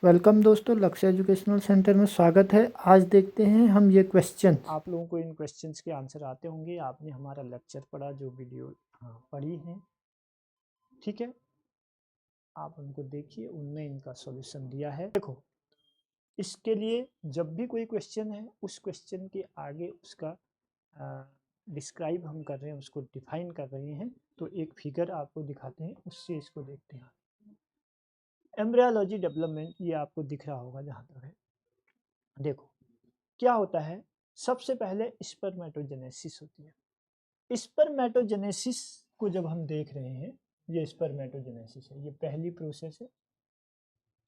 Welcome दोस्तों, लक्ष्य educational centre में स्वागत है। आज देखते हैं हम ये क्वेश्चन। आप लोगों को इन क्वेश्चंस के आंसर आते होंगे। आपने हमारा लेक्चर पढ़ा, जो वीडियो पढ़ी है, ठीक है, आप उनको देखिए, उनमें इनका सॉल्यूशन दिया है। देखो, इसके लिए जब भी कोई क्वेश्चन है, उस क्वेश्चन के आगे उसका डिस्क्राइब हम कर रहे हैं, उसको डिफाइन कर रहे हैं, तो एक फिगर आपको दिखाते हैं, उससे इसको देखते हैं। एम्ब्रियोलॉजी डेवलपमेंट, ये आपको दिख रहा होगा जहाँ तक है। देखो क्या होता है, सबसे पहले स्पर्मेटोजेनेसिस होती है। स्पर्मेटोजेनेसिस को जब हम देख रहे हैं, ये स्पर्मेटोजेनेसिस है, ये पहली प्रोसेस है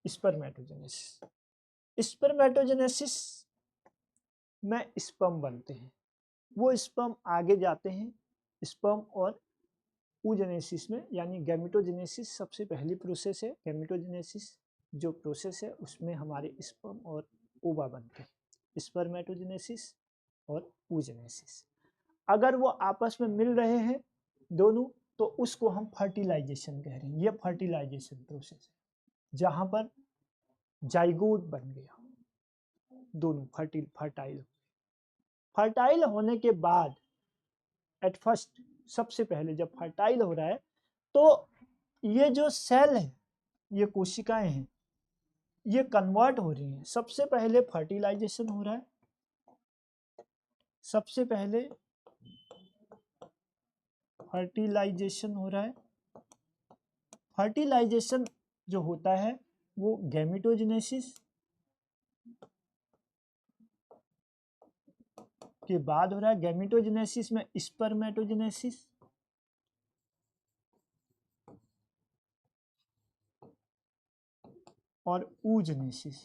स्पर्मेटोजेनेसिस। स्पर्मेटोजेनेसिस में स्पर्म बनते हैं, वो स्पर्म आगे जाते हैं स्पर्म और oogenesis में, यानी गैमेटोजेनेसिस सबसे पहली प्रोसेस है। गैमेटोजेनेसिस जो प्रोसेस है, उसमें हमारे स्पर्म और ओवा बनते हैं, स्पर्मेटोजेनेसिस और oogenesis। अगर वो आपस में मिल रहे हैं दोनों, तो उसको हम फर्टिलाइजेशन कह रहे हैं। ये फर्टिलाइजेशन प्रोसेस है, जहां पर जाइगोट बन गया, दोनों फर्टाइल होने के बाद, एट फर्स्ट, सबसे पहले जब फर्टाइल हो रहा है, तो ये जो सेल है, ये कोशिकाएं हैं, ये कन्वर्ट हो रही हैं। सबसे पहले फर्टिलाइजेशन हो रहा है, सबसे पहले फर्टिलाइजेशन हो रहा है। फर्टिलाइजेशन जो होता है वो गैमेटोजेनेसिस के बाद हो रहा है। गैमेटोजेनेसिस में स्पर्मेटोजेनेसिस, और oogenesis,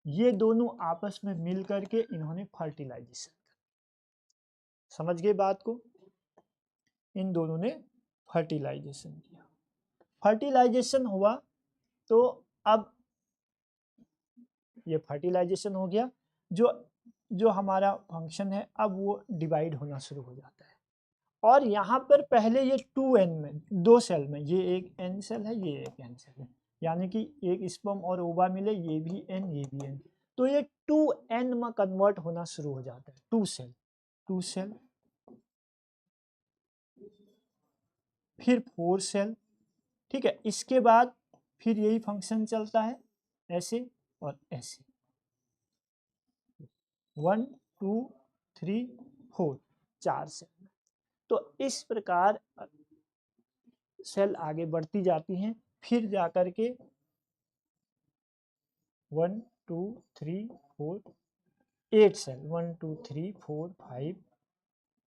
ये दोनों आपस में मिल करके इन्होंने फर्टिलाइजेशन, समझ गए बात को, इन दोनों ने फर्टिलाइजेशन किया। फर्टिलाइजेशन हुआ तो अब ये फर्टिलाइजेशन हो गया, जो जो हमारा फंक्शन है, अब वो डिवाइड होना शुरू हो जाता है। और यहाँ पर पहले ये 2n में, दो सेल में, ये एक n सेल है, ये एक n सेल है, यानी कि एक स्पर्म और ओवा मिले, ये भी n, ये भी n, तो ये 2n में कन्वर्ट होना शुरू हो जाता है। टू सेल, फिर 4 सेल, ठीक है। इसके बाद फिर यही फंक्शन चलता है, ऐसे और ऐसे, 1 2 3 4, 4 सेल। तो इस प्रकार सेल आगे बढ़ती जाती हैं, फिर जाकर के 1 2 3 4 8 सेल, 1 2 3 4 5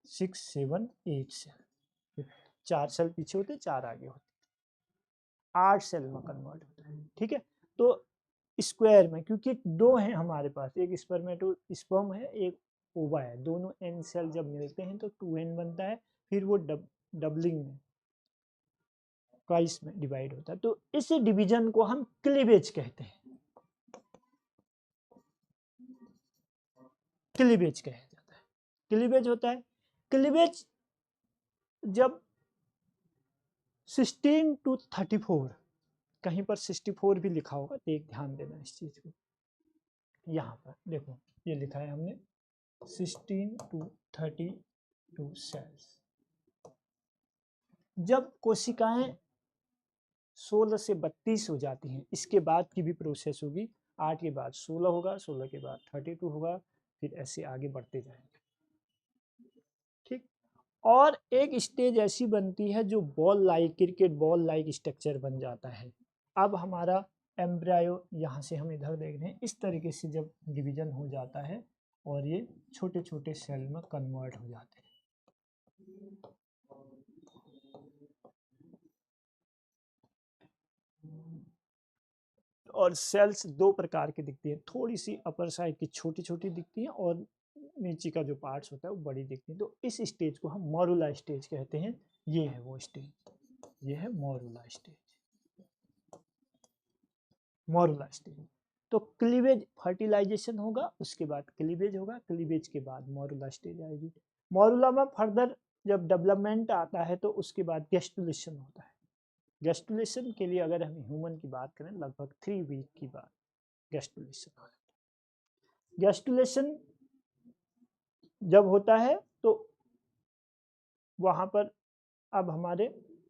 6 7 8 सेल, 4 सेल पीछे होते, 4 आगे होते, 8 सेल में कन्वर्ट होता है, ठीक है। तो स्क्वायर में, क्योंकि दो हैं हमारे पास, एक स्पर्म है, एक ओवा है, दोनों एन सेल जब मिलते हैं तो 2n बनता है, फिर वो डबलिंग में, ट्वाइस में डिवाइड होता है। तो इस डिवीजन को हम क्लीवेज कहते हैं, क्लीवेज कहा जाता है। क्लीवेज होता है, क्लीवेज जब 16 to 34, कहीं पर 64 भी लिखा होगा, तो एक ध्यान देना इस चीज को। यहाँ पर देखो, ये लिखा है हमने 16 to 32 सेल्स। जब कोशिकाएं 16 से 32 हो जाती हैं, इसके बाद की भी प्रोसेस होगी। 8 के बाद 16 होगा, 16 के बाद 32 होगा, फिर ऐसे आगे बढ़ते जाएंगे, ठीक। और एक स्टेज ऐसी बनती है जो ball like, cricket ball like structure बन जाता है। अब हमारा एम्ब्रायो, यहाँ से हम इधर देख रहे हैं, इस तरीके से जब डिवीजन हो जाता है और ये छोटे छोटे सेल में कन्वर्ट हो जाते हैं। और सेल्स दो प्रकार की दिखती है, थोड़ी सी अपर साइड की छोटी छोटी दिखती है, और नीचे का जो पार्ट्स होता है वो बड़ी दिखती है। तो इस स्टेज को हम मॉरुला स्टेज कहते हैं। ये है वो स्टेज, ये है मॉरुला स्टेज, मॉरुला स्टेज। तो क्लीवेज, फर्टिलाइजेशन होगा, उसके बाद क्लीवेज होगा, क्लीवेज के बाद मॉरुला स्टेज आएगी। मॉरुला में फर्दर जब डेवलपमेंट आता है, तो उसके बाद गेस्टुलेशन होता है, गैस्ट्रुलेशन के लिए अगर हम ह्यूमन की बात करें लगभग 3 वीक की बात गैस्ट्रुलेशन हो जाता है। गैस्ट्रुलेशन जब होता है तो वहाँ पर अब हमारे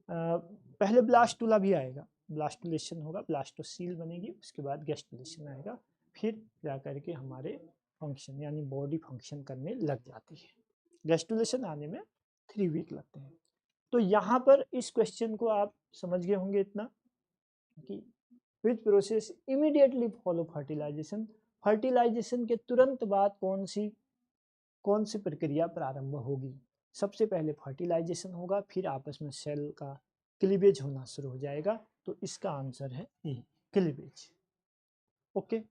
पहले ब्लास्टुला भी आएगा, ब्लास्टुलेशन होगा, ब्लास्टोसील बनेगी, उसके बाद गैस्ट्रुलेशन आएगा, फिर जा करके हमारे फंक्शन यानी बॉडी फंक्शन करने लग जाती है। गैस्ट्रुलेशन आने में 3 वीक लगते हैं। तो यहाँ पर इस क्वेश्चन को आप समझ गए होंगे इतना कि which process immediately follow fertilization, fertilization के तुरंत बाद कौन सी प्रक्रिया प्रारंभ होगी। सबसे पहले फर्टिलाइजेशन होगा, फिर आपस में सेल का क्लीवेज होना शुरू हो जाएगा। तो इसका आंसर है ए, क्लीवेज। ओके।